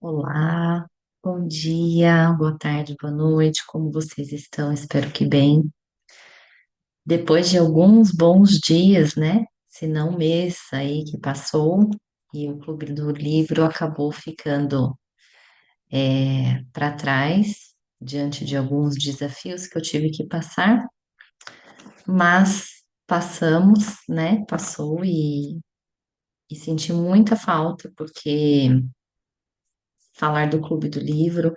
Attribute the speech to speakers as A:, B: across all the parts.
A: Olá, bom dia, boa tarde, boa noite, como vocês estão? Espero que bem. Depois de alguns bons dias, né? Se não mês aí que passou, e o Clube do Livro acabou ficando para trás, diante de alguns desafios que eu tive que passar, mas passamos, né? Passou e senti muita falta, porque falar do Clube do Livro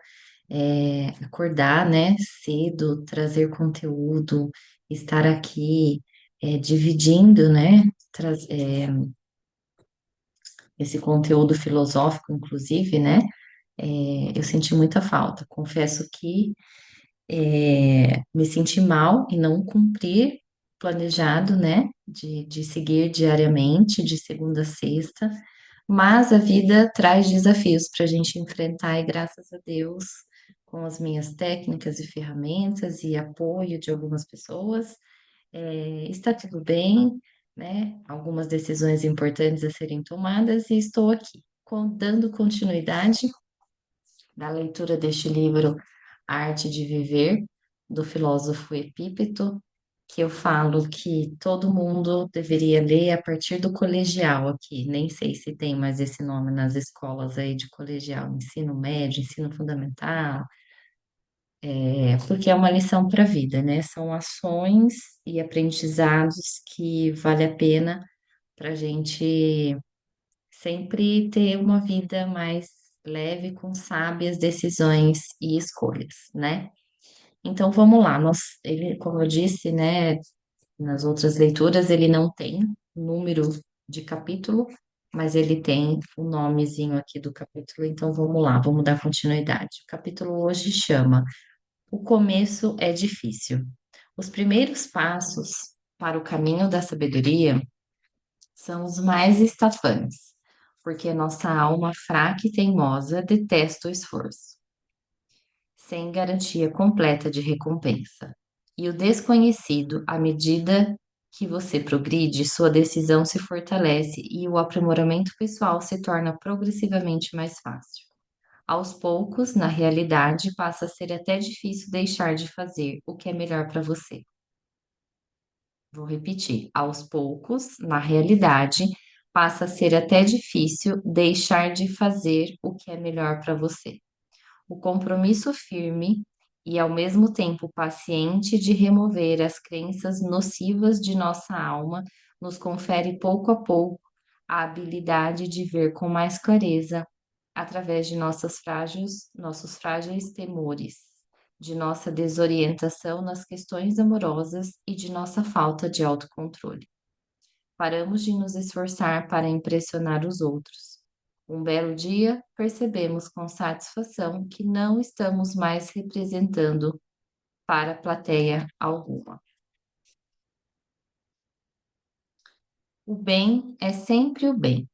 A: acordar, né, cedo, trazer conteúdo, estar aqui dividindo, né, esse conteúdo filosófico, inclusive, né, eu senti muita falta. Confesso que me senti mal em não cumprir o planejado, né, de seguir diariamente, de segunda a sexta, mas a vida traz desafios para a gente enfrentar e graças a Deus, com as minhas técnicas e ferramentas e apoio de algumas pessoas, está tudo bem, né? Algumas decisões importantes a serem tomadas e estou aqui, dando continuidade da leitura deste livro, A Arte de Viver, do filósofo Epípeto, que eu falo que todo mundo deveria ler a partir do colegial aqui. Nem sei se tem mais esse nome nas escolas aí de colegial, ensino médio, ensino fundamental, porque é uma lição para a vida, né? São ações e aprendizados que vale a pena para a gente sempre ter uma vida mais leve, com sábias decisões e escolhas, né? Então vamos lá, ele, como eu disse, né, nas outras leituras, ele não tem número de capítulo, mas ele tem o nomezinho aqui do capítulo, então vamos lá, vamos dar continuidade. O capítulo hoje chama O Começo é Difícil. Os primeiros passos para o caminho da sabedoria são os mais estafantes, porque nossa alma fraca e teimosa detesta o esforço, sem garantia completa de recompensa. E o desconhecido, à medida que você progride, sua decisão se fortalece e o aprimoramento pessoal se torna progressivamente mais fácil. Aos poucos, na realidade, passa a ser até difícil deixar de fazer o que é melhor para você. Vou repetir. Aos poucos, na realidade, passa a ser até difícil deixar de fazer o que é melhor para você. O compromisso firme e, ao mesmo tempo, paciente de remover as crenças nocivas de nossa alma nos confere pouco a pouco a habilidade de ver com mais clareza através de nossos frágeis temores, de nossa desorientação nas questões amorosas e de nossa falta de autocontrole. Paramos de nos esforçar para impressionar os outros. Um belo dia, percebemos com satisfação que não estamos mais representando para plateia alguma. O bem é sempre o bem.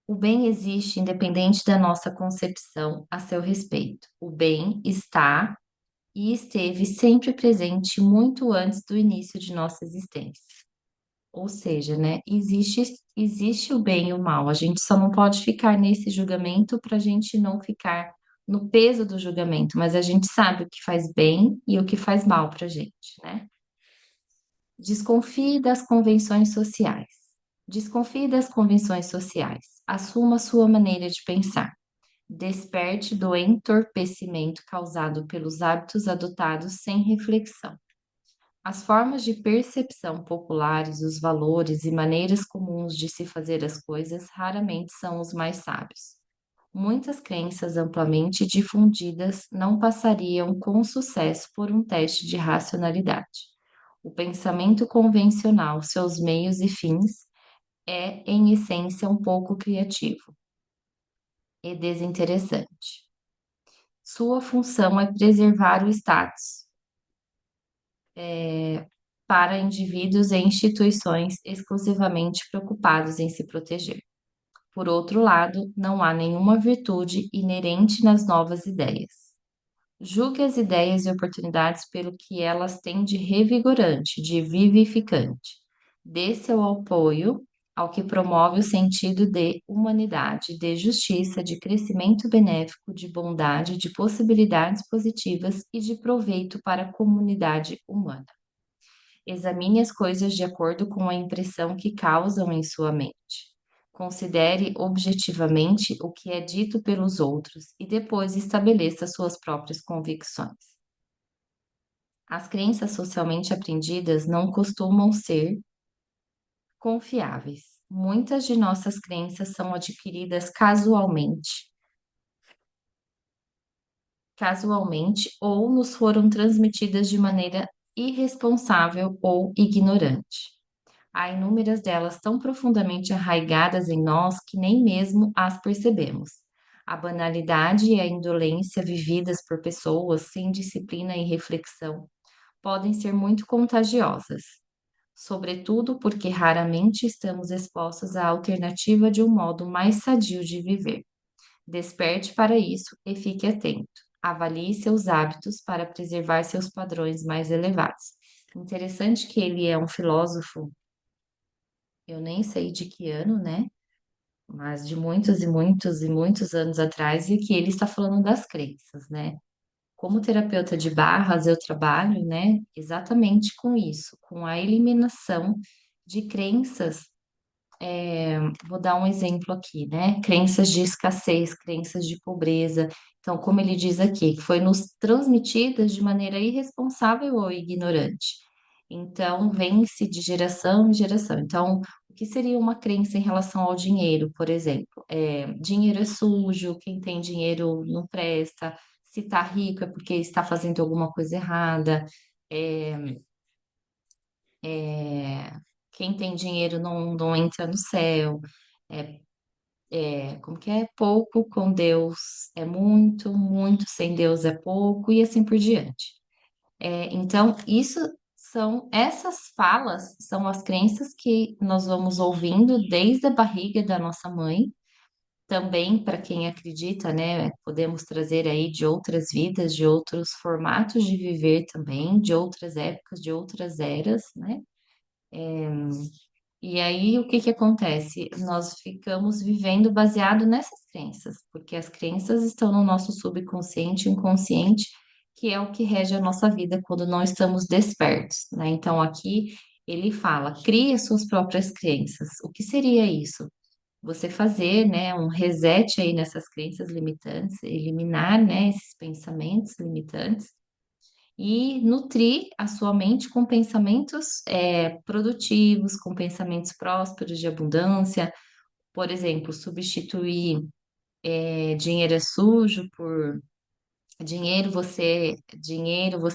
A: O bem existe independente da nossa concepção a seu respeito. O bem está e esteve sempre presente muito antes do início de nossa existência. Ou seja, né, existe o bem e o mal. A gente só não pode ficar nesse julgamento para a gente não ficar no peso do julgamento, mas a gente sabe o que faz bem e o que faz mal para a gente, né? Desconfie das convenções sociais. Desconfie das convenções sociais. Assuma sua maneira de pensar. Desperte do entorpecimento causado pelos hábitos adotados sem reflexão. As formas de percepção populares, os valores e maneiras comuns de se fazer as coisas raramente são os mais sábios. Muitas crenças amplamente difundidas não passariam com sucesso por um teste de racionalidade. O pensamento convencional, seus meios e fins, é, em essência, um pouco criativo e desinteressante. Sua função é preservar o status, para indivíduos e instituições exclusivamente preocupados em se proteger. Por outro lado, não há nenhuma virtude inerente nas novas ideias. Julgue as ideias e oportunidades pelo que elas têm de revigorante, de vivificante. Dê seu apoio ao que promove o sentido de humanidade, de justiça, de crescimento benéfico, de bondade, de possibilidades positivas e de proveito para a comunidade humana. Examine as coisas de acordo com a impressão que causam em sua mente. Considere objetivamente o que é dito pelos outros e depois estabeleça suas próprias convicções. As crenças socialmente aprendidas não costumam ser confiáveis. Muitas de nossas crenças são adquiridas casualmente ou nos foram transmitidas de maneira irresponsável ou ignorante. Há inúmeras delas tão profundamente arraigadas em nós que nem mesmo as percebemos. A banalidade e a indolência vividas por pessoas sem disciplina e reflexão podem ser muito contagiosas, sobretudo porque raramente estamos expostos à alternativa de um modo mais sadio de viver. Desperte para isso e fique atento. Avalie seus hábitos para preservar seus padrões mais elevados. Interessante que ele é um filósofo, eu nem sei de que ano, né? Mas de muitos e muitos e muitos anos atrás, e que ele está falando das crenças, né? Como terapeuta de barras, eu trabalho, né, exatamente com isso, com a eliminação de crenças. Vou dar um exemplo aqui, né? Crenças de escassez, crenças de pobreza. Então, como ele diz aqui, que foi nos transmitidas de maneira irresponsável ou ignorante. Então, vem-se de geração em geração. Então, o que seria uma crença em relação ao dinheiro, por exemplo? Dinheiro é sujo, quem tem dinheiro não presta, se está rico é porque está fazendo alguma coisa errada. É, é, quem tem dinheiro não entra no céu. É, como que é? Pouco com Deus é muito, muito sem Deus é pouco, e assim por diante. Então, essas falas são as crenças que nós vamos ouvindo desde a barriga da nossa mãe. Também, para quem acredita, né, podemos trazer aí de outras vidas, de outros formatos de viver também, de outras épocas, de outras eras, né? E aí, o que que acontece? Nós ficamos vivendo baseado nessas crenças, porque as crenças estão no nosso subconsciente e inconsciente, que é o que rege a nossa vida quando não estamos despertos, né? Então, aqui ele fala, crie as suas próprias crenças. O que seria isso? Você fazer, né, um reset aí nessas crenças limitantes, eliminar, né, esses pensamentos limitantes e nutrir a sua mente com pensamentos produtivos, com pensamentos prósperos de abundância. Por exemplo, substituir dinheiro é sujo por dinheiro, você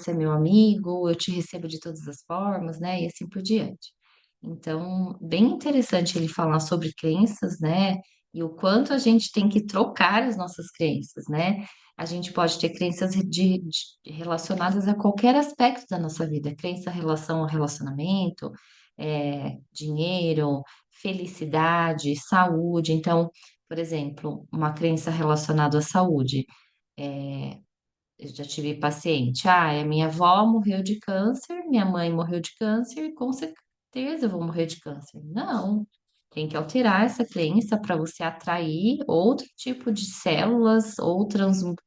A: é meu amigo, eu te recebo de todas as formas, né? E assim por diante. Então, bem interessante ele falar sobre crenças, né? E o quanto a gente tem que trocar as nossas crenças, né? A gente pode ter crenças relacionadas a qualquer aspecto da nossa vida, crença em relação ao relacionamento, dinheiro, felicidade, saúde. Então, por exemplo, uma crença relacionada à saúde. É, eu já tive paciente, a minha avó morreu de câncer, minha mãe morreu de câncer, com certeza eu vou morrer de câncer. Não, tem que alterar essa crença para você atrair outro tipo de células ou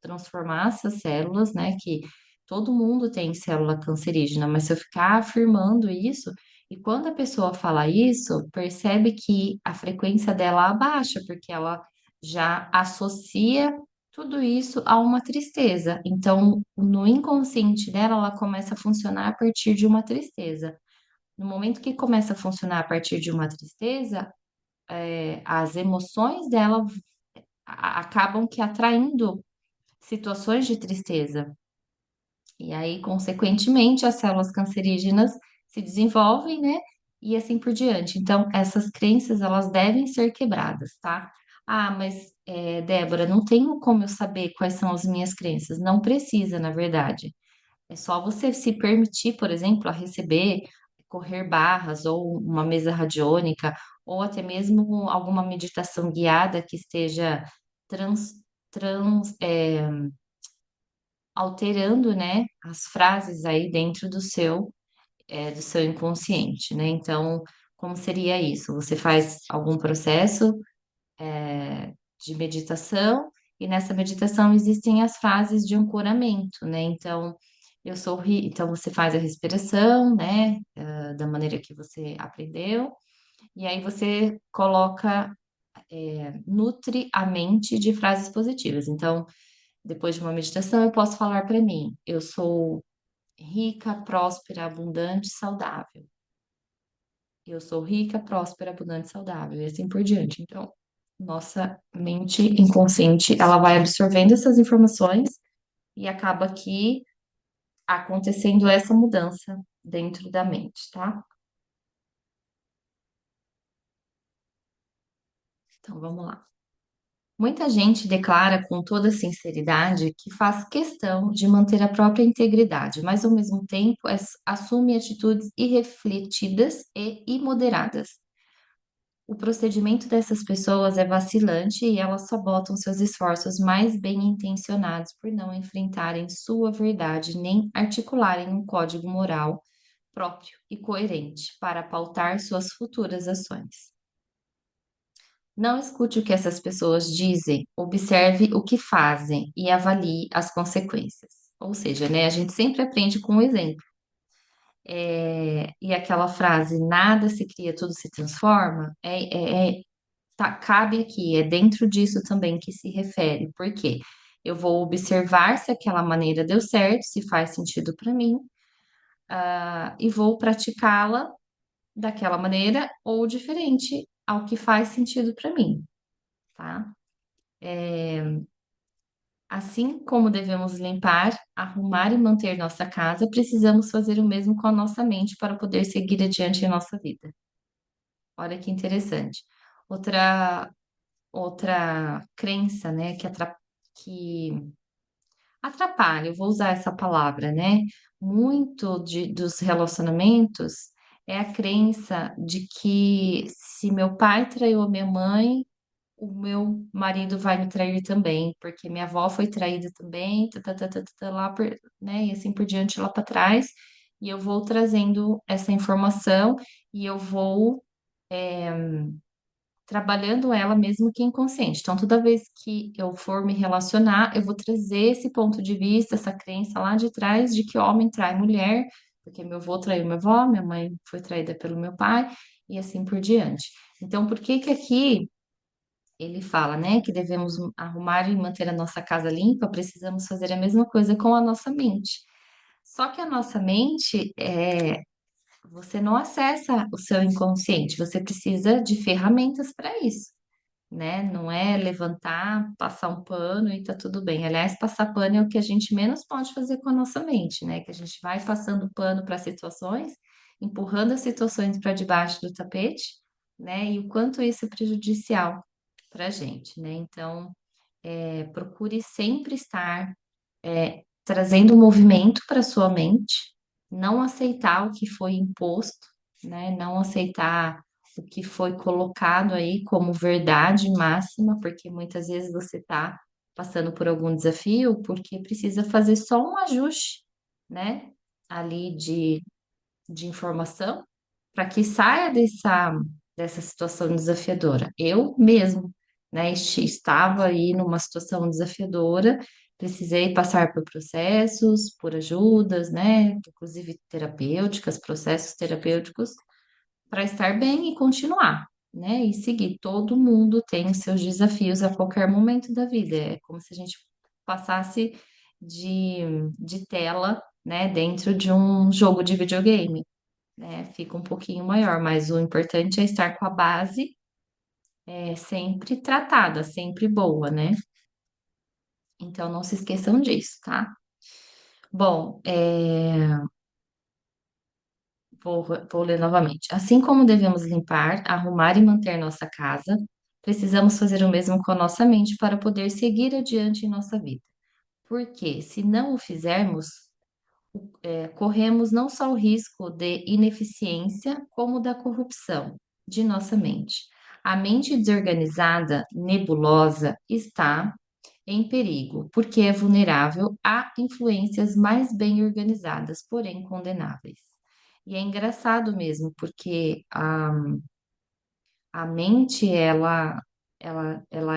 A: transformar essas células, né? Que todo mundo tem célula cancerígena, mas se eu ficar afirmando isso, e quando a pessoa fala isso, percebe que a frequência dela abaixa, porque ela já associa tudo isso a uma tristeza. Então, no inconsciente dela, ela começa a funcionar a partir de uma tristeza. No momento que começa a funcionar a partir de uma tristeza, as emoções dela acabam que atraindo situações de tristeza. E aí, consequentemente, as células cancerígenas se desenvolvem, né? E assim por diante. Então, essas crenças, elas devem ser quebradas, tá? Ah, mas, Débora, não tenho como eu saber quais são as minhas crenças. Não precisa, na verdade. É só você se permitir, por exemplo, a receber, correr barras ou uma mesa radiônica, ou até mesmo alguma meditação guiada que esteja trans, alterando, né, as frases aí dentro do seu inconsciente, né? Então, Como seria isso? Você faz algum processo de meditação, e nessa meditação existem as fases de ancoramento, né? Então, então você faz a respiração, né? Da maneira que você aprendeu, e aí você coloca, nutre a mente de frases positivas. Então, depois de uma meditação, eu posso falar para mim: eu sou rica, próspera, abundante, saudável. Eu sou rica, próspera, abundante, saudável, e assim por diante. Então, nossa mente inconsciente, ela vai absorvendo essas informações e acaba aqui acontecendo essa mudança dentro da mente, tá? Então, vamos lá. Muita gente declara com toda sinceridade que faz questão de manter a própria integridade, mas ao mesmo tempo assume atitudes irrefletidas e imoderadas. O procedimento dessas pessoas é vacilante e elas sabotam seus esforços mais bem intencionados por não enfrentarem sua verdade nem articularem um código moral próprio e coerente para pautar suas futuras ações. Não escute o que essas pessoas dizem, observe o que fazem e avalie as consequências. Ou seja, né, a gente sempre aprende com o exemplo. E aquela frase, nada se cria, tudo se transforma, cabe aqui, é dentro disso também que se refere. Por quê? Eu vou observar se aquela maneira deu certo, se faz sentido para mim, e vou praticá-la daquela maneira ou diferente ao que faz sentido para mim, tá? Assim como devemos limpar, arrumar e manter nossa casa, precisamos fazer o mesmo com a nossa mente para poder seguir adiante em nossa vida. Olha que interessante. Outra, outra crença, né, que atrapalha, eu vou usar essa palavra, né? Dos relacionamentos é a crença de que se meu pai traiu a minha mãe, o meu marido vai me trair também, porque minha avó foi traída também, né? E assim por diante lá para trás. E eu vou trazendo essa informação e eu vou trabalhando ela mesmo que inconsciente. Então, toda vez que eu for me relacionar, eu vou trazer esse ponto de vista, essa crença lá de trás de que homem trai mulher, porque meu avô traiu minha avó, minha mãe foi traída pelo meu pai, e assim por diante. Então, por que que aqui ele fala, né, que devemos arrumar e manter a nossa casa limpa, precisamos fazer a mesma coisa com a nossa mente. Só que a nossa mente você não acessa o seu inconsciente, você precisa de ferramentas para isso, né? Não é levantar, passar um pano e tá tudo bem. Aliás, passar pano é o que a gente menos pode fazer com a nossa mente, né? Que a gente vai passando pano para situações, empurrando as situações para debaixo do tapete, né? E o quanto isso é prejudicial para a gente, né? Então, procure sempre estar trazendo movimento para sua mente, não aceitar o que foi imposto, né? Não aceitar o que foi colocado aí como verdade máxima, porque muitas vezes você está passando por algum desafio porque precisa fazer só um ajuste, né? Ali de informação para que saia dessa situação desafiadora. Eu mesmo, né, estava aí numa situação desafiadora, precisei passar por processos, por ajudas, né, inclusive terapêuticas, processos terapêuticos, para estar bem e continuar, né, e seguir. Todo mundo tem os seus desafios a qualquer momento da vida. É como se a gente passasse de, de tela, né, dentro de um jogo de videogame, né? Fica um pouquinho maior, mas o importante é estar com a base sempre tratada, sempre boa, né? Então não se esqueçam disso, tá? Bom, vou ler novamente. Assim como devemos limpar, arrumar e manter nossa casa, precisamos fazer o mesmo com a nossa mente para poder seguir adiante em nossa vida. Porque, se não o fizermos, corremos não só o risco de ineficiência, como da corrupção de nossa mente. A mente desorganizada, nebulosa, está em perigo, porque é vulnerável a influências mais bem organizadas, porém condenáveis. E é engraçado mesmo, porque a mente, ela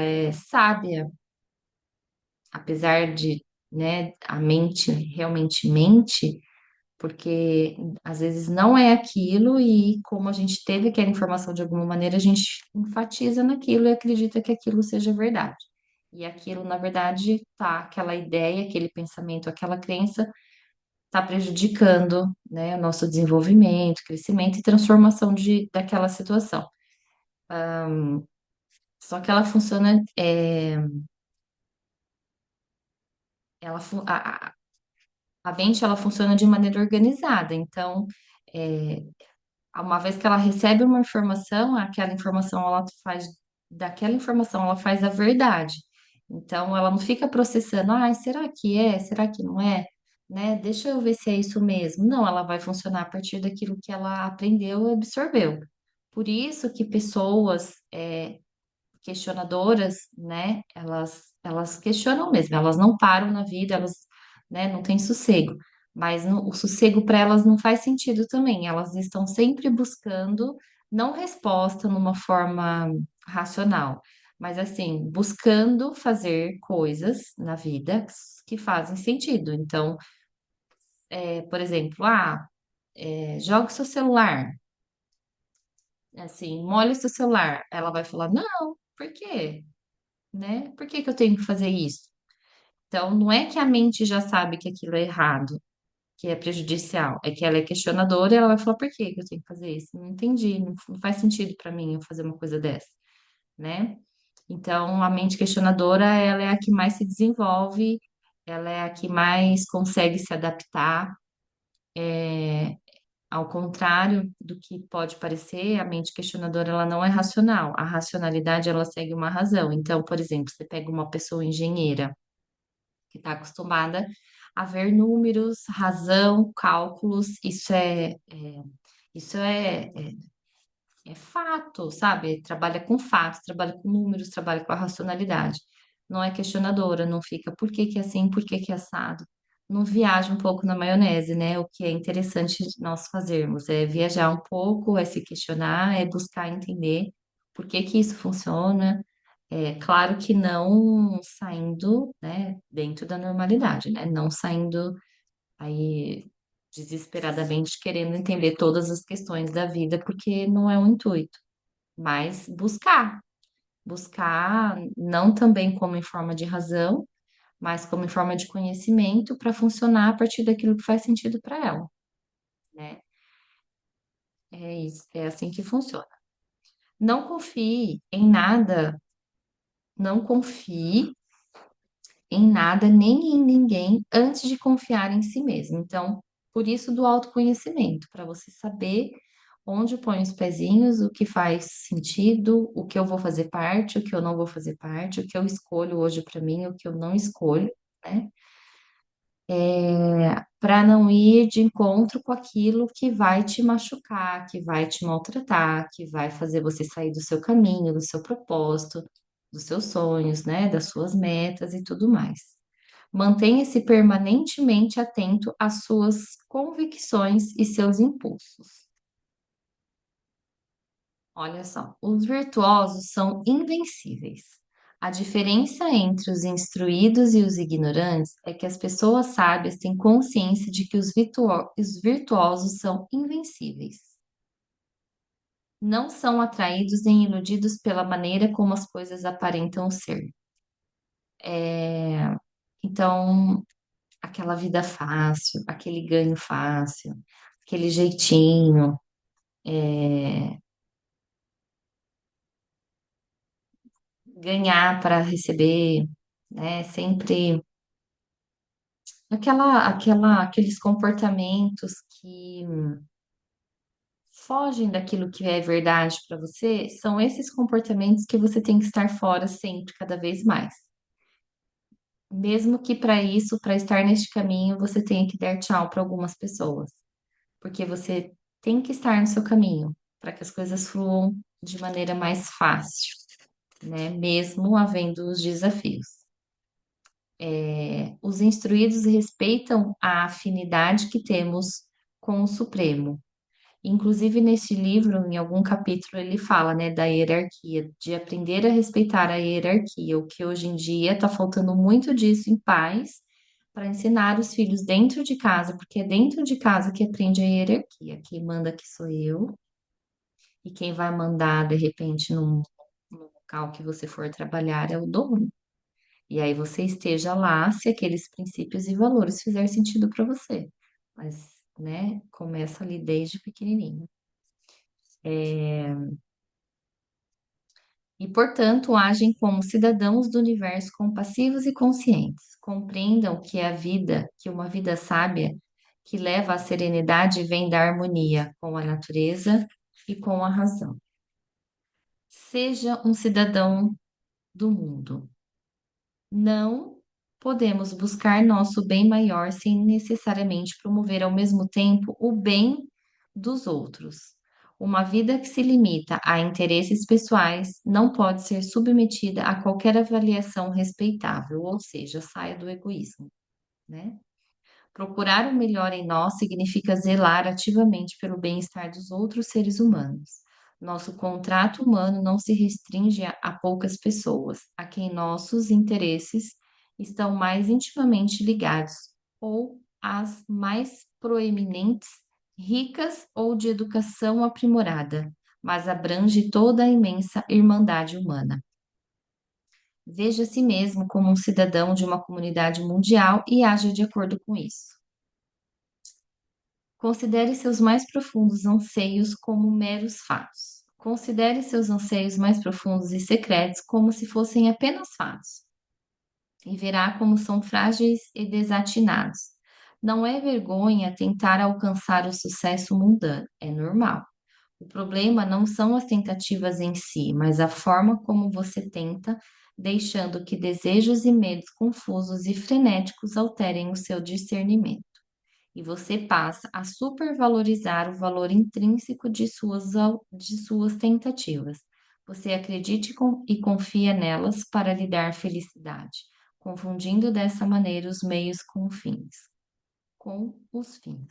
A: é sábia, apesar de, né, a mente realmente mente, porque às vezes não é aquilo e como a gente teve aquela informação de alguma maneira, a gente enfatiza naquilo e acredita que aquilo seja verdade. E aquilo, na verdade, tá, aquela ideia, aquele pensamento, aquela crença está prejudicando, né, o nosso desenvolvimento, crescimento e transformação daquela situação. Só que ela funciona, ela, fu- a mente ela funciona de maneira organizada. Então, é, uma vez que ela recebe uma informação, aquela informação ela faz daquela informação ela faz a verdade. Então, ela não fica processando, ah, será que é? Será que não é? Né? Deixa eu ver se é isso mesmo. Não, ela vai funcionar a partir daquilo que ela aprendeu e absorveu. Por isso que pessoas questionadoras, né? Elas questionam mesmo, elas não param na vida, elas, né, não têm sossego. Mas o sossego para elas não faz sentido também. Elas estão sempre buscando, não resposta numa forma racional, mas assim, buscando fazer coisas na vida que fazem sentido. Então, por exemplo, joga o seu celular, assim, molha o seu celular. Ela vai falar, não, por quê? Né? Por que que eu tenho que fazer isso? Então, não é que a mente já sabe que aquilo é errado, que é prejudicial, é que ela é questionadora e ela vai falar, por que que eu tenho que fazer isso? Não entendi, não faz sentido para mim eu fazer uma coisa dessa, né? Então, a mente questionadora, ela é a que mais se desenvolve, ela é a que mais consegue se adaptar, ao contrário do que pode parecer, a mente questionadora, ela não é racional. A racionalidade, ela segue uma razão. Então, por exemplo, você pega uma pessoa engenheira, que está acostumada a ver números, razão, cálculos, isso é fato, sabe? Trabalha com fatos, trabalha com números, trabalha com a racionalidade. Não é questionadora, não fica por que que é assim, por que que é assado. Não viaja um pouco na maionese, né? O que é interessante nós fazermos é viajar um pouco, é se questionar, é buscar entender por que que isso funciona. É claro que não saindo, né, dentro da normalidade, né? Não saindo aí desesperadamente querendo entender todas as questões da vida, porque não é o intuito, mas buscar não também como em forma de razão, mas como em forma de conhecimento para funcionar a partir daquilo que faz sentido para ela, né? É isso, é assim que funciona. Não confie em nada, não confie em nada nem em ninguém antes de confiar em si mesmo. Então, por isso do autoconhecimento, para você saber onde põe os pezinhos, o que faz sentido, o que eu vou fazer parte, o que eu não vou fazer parte, o que eu escolho hoje para mim, o que eu não escolho, né? Para não ir de encontro com aquilo que vai te machucar, que vai te maltratar, que vai fazer você sair do seu caminho, do seu propósito, dos seus sonhos, né? Das suas metas e tudo mais. Mantenha-se permanentemente atento às suas convicções e seus impulsos. Olha só, os virtuosos são invencíveis. A diferença entre os instruídos e os ignorantes é que as pessoas sábias têm consciência de que os virtuosos são invencíveis. Não são atraídos nem iludidos pela maneira como as coisas aparentam ser. É, Então, aquela vida fácil, aquele ganho fácil, aquele jeitinho, é, ganhar para receber, né? Sempre aqueles comportamentos que fogem daquilo que é verdade para você, são esses comportamentos que você tem que estar fora sempre, cada vez mais. Mesmo que para isso, para estar neste caminho, você tenha que dar tchau para algumas pessoas, porque você tem que estar no seu caminho para que as coisas fluam de maneira mais fácil, né? Mesmo havendo os desafios. Os instruídos respeitam a afinidade que temos com o Supremo. Inclusive, neste livro, em algum capítulo, ele fala, né, da hierarquia, de aprender a respeitar a hierarquia, o que hoje em dia está faltando muito disso em pais, para ensinar os filhos dentro de casa, porque é dentro de casa que aprende a hierarquia. Quem manda aqui sou eu, e quem vai mandar, de repente, no local que você for trabalhar é o dono. E aí você esteja lá se aqueles princípios e valores fizer sentido para você. Mas, né, começa ali desde pequenininho. E, portanto, agem como cidadãos do universo compassivos e conscientes. Compreendam que a vida, que uma vida sábia, que leva à serenidade, vem da harmonia com a natureza e com a razão. Seja um cidadão do mundo. Não podemos buscar nosso bem maior sem necessariamente promover ao mesmo tempo o bem dos outros. Uma vida que se limita a interesses pessoais não pode ser submetida a qualquer avaliação respeitável, ou seja, saia do egoísmo, né? Procurar o melhor em nós significa zelar ativamente pelo bem-estar dos outros seres humanos. Nosso contrato humano não se restringe a poucas pessoas, a quem nossos interesses estão mais intimamente ligados, ou às mais proeminentes, ricas ou de educação aprimorada, mas abrange toda a imensa irmandade humana. Veja a si mesmo como um cidadão de uma comunidade mundial e haja de acordo com isso. Considere seus mais profundos anseios como meros fatos. Considere seus anseios mais profundos e secretos como se fossem apenas fatos, e verá como são frágeis e desatinados. Não é vergonha tentar alcançar o sucesso mundano, é normal. O problema não são as tentativas em si, mas a forma como você tenta, deixando que desejos e medos confusos e frenéticos alterem o seu discernimento e você passa a supervalorizar o valor intrínseco de suas tentativas. Você acredita e confia nelas para lhe dar felicidade, confundindo dessa maneira os meios com os fins.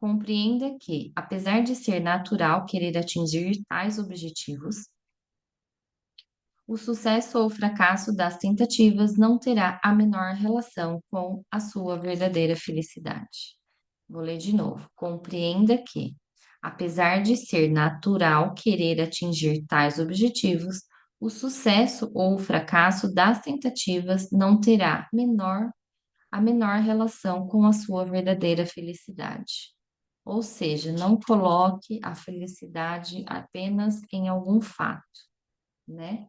A: Compreenda que, apesar de ser natural querer atingir tais objetivos, o sucesso ou o fracasso das tentativas não terá a menor relação com a sua verdadeira felicidade. Vou ler de novo. Compreenda que, apesar de ser natural querer atingir tais objetivos, o sucesso ou o fracasso das tentativas não terá a menor relação com a sua verdadeira felicidade. Ou seja, não coloque a felicidade apenas em algum fato, né?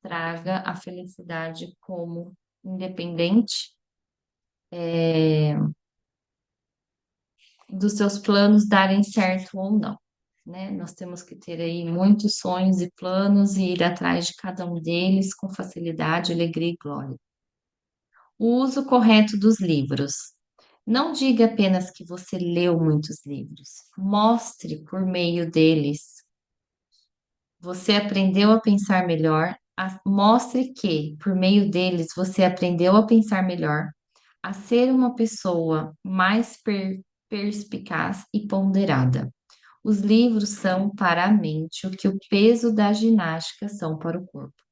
A: Traga a felicidade como independente dos seus planos darem certo ou não, né? Nós temos que ter aí muitos sonhos e planos e ir atrás de cada um deles com facilidade, alegria e glória. O uso correto dos livros. Não diga apenas que você leu muitos livros. Mostre por meio deles. Você aprendeu a pensar melhor. Mostre que, por meio deles, você aprendeu a pensar melhor, a ser uma pessoa mais perspicaz e ponderada. Os livros são para a mente o que o peso da ginástica são para o corpo.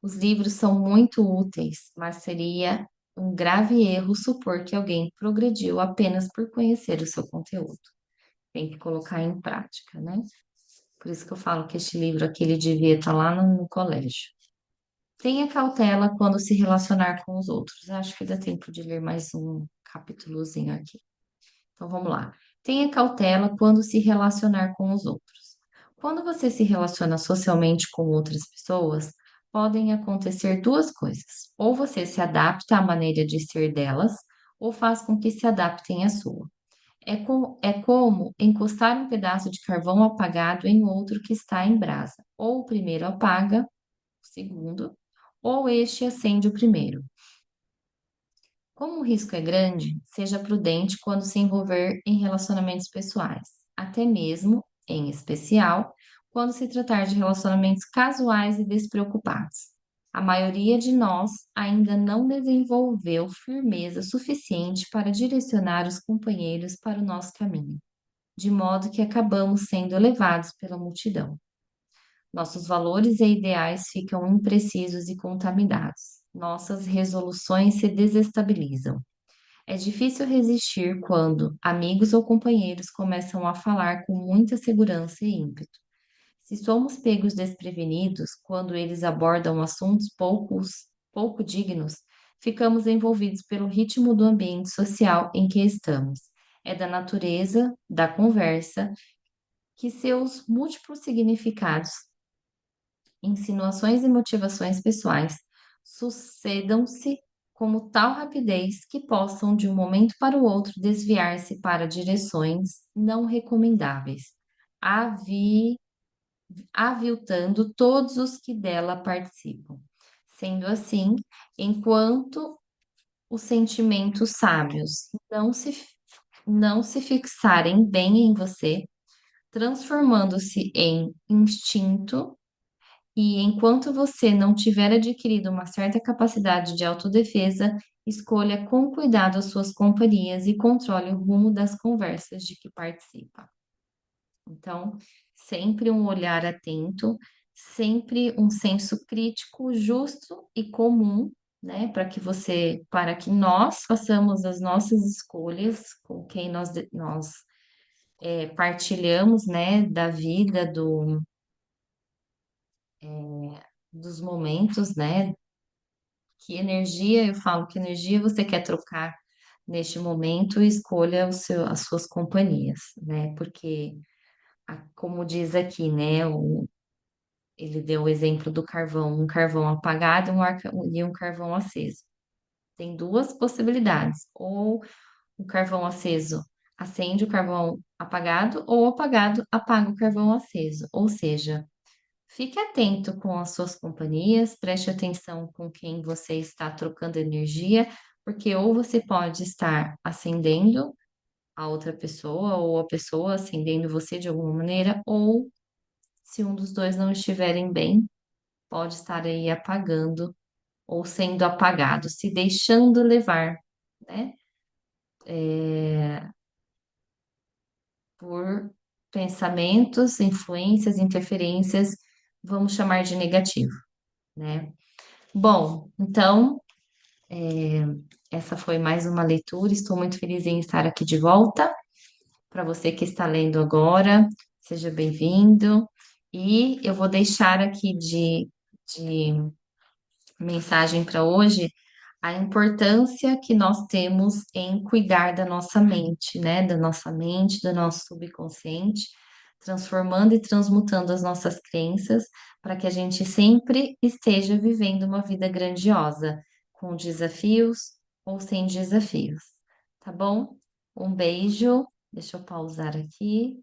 A: Os livros são muito úteis, mas seria um grave erro supor que alguém progrediu apenas por conhecer o seu conteúdo. Tem que colocar em prática, né? Por isso que eu falo que este livro aqui ele devia estar lá no colégio. Tenha cautela quando se relacionar com os outros. Acho que dá tempo de ler mais um capítulozinho aqui. Então vamos lá. Tenha cautela quando se relacionar com os outros. Quando você se relaciona socialmente com outras pessoas, podem acontecer duas coisas. Ou você se adapta à maneira de ser delas, ou faz com que se adaptem à sua. É como encostar um pedaço de carvão apagado em outro que está em brasa. Ou o primeiro apaga, o segundo, ou este acende o primeiro. Como o risco é grande, seja prudente quando se envolver em relacionamentos pessoais, até mesmo, em especial, quando se tratar de relacionamentos casuais e despreocupados. A maioria de nós ainda não desenvolveu firmeza suficiente para direcionar os companheiros para o nosso caminho. de modo que acabamos sendo levados pela multidão. Nossos valores e ideais ficam imprecisos e contaminados. Nossas resoluções se desestabilizam. É difícil resistir quando amigos ou companheiros começam a falar com muita segurança e ímpeto. Se somos pegos desprevenidos quando eles abordam assuntos pouco dignos, ficamos envolvidos pelo ritmo do ambiente social em que estamos. É da natureza da conversa que seus múltiplos significados, insinuações e motivações pessoais sucedam-se com tal rapidez que possam, de um momento para o outro, desviar-se para direções não recomendáveis, avi- aviltando todos os que dela participam. Sendo assim, enquanto os sentimentos sábios não se fixarem bem em você, transformando-se em instinto, e enquanto você não tiver adquirido uma certa capacidade de autodefesa, escolha com cuidado as suas companhias e controle o rumo das conversas de que participa. Então, sempre um olhar atento, sempre um senso crítico, justo e comum, né, para que nós façamos as nossas escolhas com quem nós partilhamos, né, da vida, dos momentos, né, que energia, eu falo, que energia você quer trocar neste momento, escolha as suas companhias, né, porque, como diz aqui, né, ele deu o exemplo do carvão, um carvão apagado e um carvão aceso. Tem duas possibilidades, ou o carvão aceso acende o carvão apagado, ou o apagado apaga o carvão aceso. Ou seja, fique atento com as suas companhias, preste atenção com quem você está trocando energia, porque ou você pode estar acendendo a outra pessoa, ou a pessoa acendendo você de alguma maneira, ou se um dos dois não estiverem bem, pode estar aí apagando ou sendo apagado, se deixando levar, né, por pensamentos, influências, interferências, vamos chamar de negativo, né? Bom, então, essa foi mais uma leitura. Estou muito feliz em estar aqui de volta. Para você que está lendo agora, seja bem-vindo. E eu vou deixar aqui de mensagem para hoje a importância que nós temos em cuidar da nossa mente, né? Da nossa mente, do nosso subconsciente, transformando e transmutando as nossas crenças para que a gente sempre esteja vivendo uma vida grandiosa, com desafios ou sem desafios, tá bom? Um beijo, deixa eu pausar aqui.